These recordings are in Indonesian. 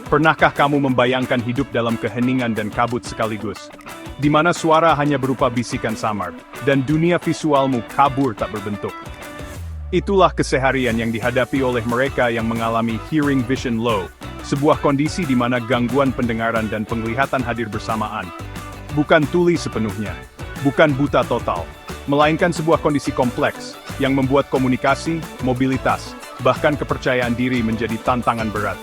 Pernahkah kamu membayangkan hidup dalam keheningan dan kabut sekaligus? Di mana suara hanya berupa bisikan samar, dan dunia visualmu kabur tak berbentuk. Itulah keseharian yang dihadapi oleh mereka yang mengalami hearing vision low, sebuah kondisi di mana gangguan pendengaran dan penglihatan hadir bersamaan. Bukan tuli sepenuhnya, bukan buta total, melainkan sebuah kondisi kompleks, yang membuat komunikasi, mobilitas, bahkan kepercayaan diri menjadi tantangan berat.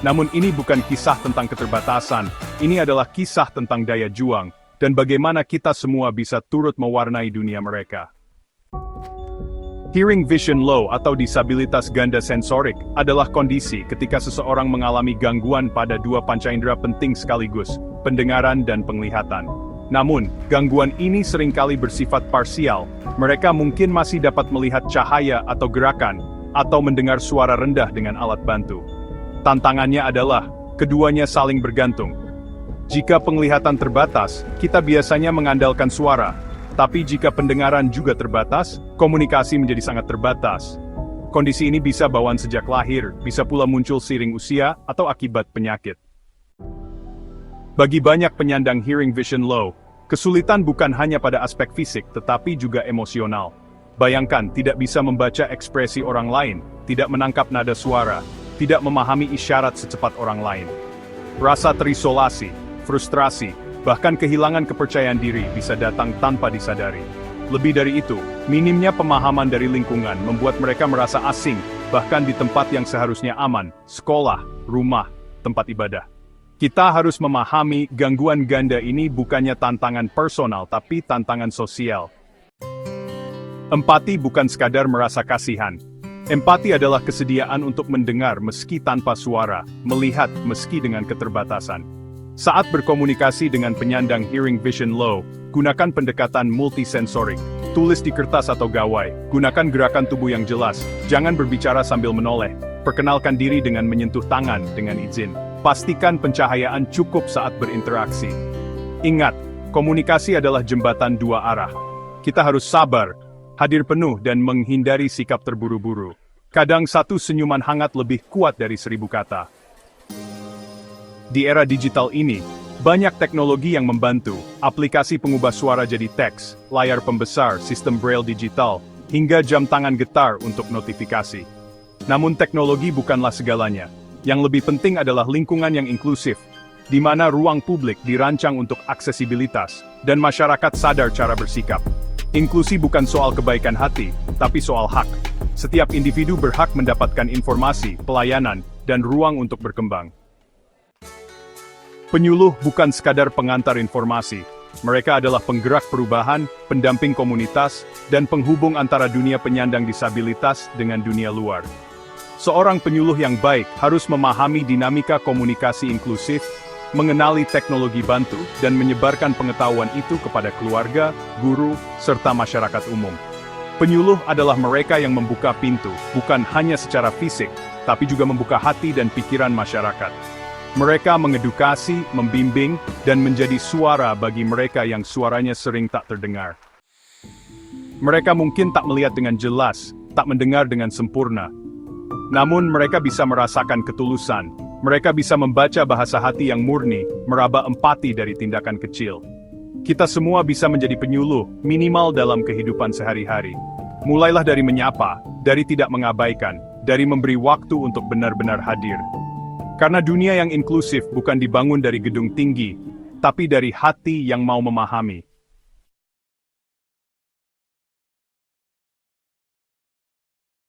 Namun ini bukan kisah tentang keterbatasan, ini adalah kisah tentang daya juang, dan bagaimana kita semua bisa turut mewarnai dunia mereka. Hearing vision low atau disabilitas ganda sensorik adalah kondisi ketika seseorang mengalami gangguan pada dua pancaindera penting sekaligus, pendengaran dan penglihatan. Namun, gangguan ini seringkali bersifat parsial, mereka mungkin masih dapat melihat cahaya atau gerakan, atau mendengar suara rendah dengan alat bantu. Tantangannya adalah, keduanya saling bergantung. Jika penglihatan terbatas, kita biasanya mengandalkan suara. Tapi jika pendengaran juga terbatas, komunikasi menjadi sangat terbatas. Kondisi ini bisa bawaan sejak lahir, bisa pula muncul seiring usia, atau akibat penyakit. Bagi banyak penyandang hearing vision low, kesulitan bukan hanya pada aspek fisik, tetapi juga emosional. Bayangkan tidak bisa membaca ekspresi orang lain, tidak menangkap nada suara, tidak memahami isyarat secepat orang lain. Rasa terisolasi, frustrasi, bahkan kehilangan kepercayaan diri bisa datang tanpa disadari. Lebih dari itu, minimnya pemahaman dari lingkungan membuat mereka merasa asing, bahkan di tempat yang seharusnya aman, sekolah, rumah, tempat ibadah. Kita harus memahami gangguan ganda ini bukannya tantangan personal tapi tantangan sosial. Empati bukan sekadar merasa kasihan. Empati adalah kesediaan untuk mendengar meski tanpa suara, melihat meski dengan keterbatasan. Saat berkomunikasi dengan penyandang hearing vision low, gunakan pendekatan multisensorik. Tulis di kertas atau gawai, gunakan gerakan tubuh yang jelas, jangan berbicara sambil menoleh. Perkenalkan diri dengan menyentuh tangan dengan izin. Pastikan pencahayaan cukup saat berinteraksi. Ingat, komunikasi adalah jembatan dua arah. Kita harus sabar, hadir penuh dan menghindari sikap terburu-buru. Kadang satu senyuman hangat lebih kuat dari 1000 kata. Di era digital ini, banyak teknologi yang membantu, aplikasi pengubah suara jadi teks, layar pembesar, sistem braille digital, hingga jam tangan getar untuk notifikasi. Namun teknologi bukanlah segalanya. Yang lebih penting adalah lingkungan yang inklusif, di mana ruang publik dirancang untuk aksesibilitas, dan masyarakat sadar cara bersikap. Inklusi bukan soal kebaikan hati, tapi soal hak. Setiap individu berhak mendapatkan informasi, pelayanan, dan ruang untuk berkembang. Penyuluh bukan sekadar pengantar informasi. Mereka adalah penggerak perubahan, pendamping komunitas, dan penghubung antara dunia penyandang disabilitas dengan dunia luar. Seorang penyuluh yang baik harus memahami dinamika komunikasi inklusif, mengenali teknologi bantu, dan menyebarkan pengetahuan itu kepada keluarga, guru, serta masyarakat umum. Penyuluh adalah mereka yang membuka pintu, bukan hanya secara fisik, tapi juga membuka hati dan pikiran masyarakat. Mereka mengedukasi, membimbing, dan menjadi suara bagi mereka yang suaranya sering tak terdengar. Mereka mungkin tak melihat dengan jelas, tak mendengar dengan sempurna. Namun mereka bisa merasakan ketulusan. Mereka bisa membaca bahasa hati yang murni, meraba empati dari tindakan kecil. Kita semua bisa menjadi penyuluh, minimal dalam kehidupan sehari-hari. Mulailah dari menyapa, dari tidak mengabaikan, dari memberi waktu untuk benar-benar hadir. Karena dunia yang inklusif bukan dibangun dari gedung tinggi, tapi dari hati yang mau memahami.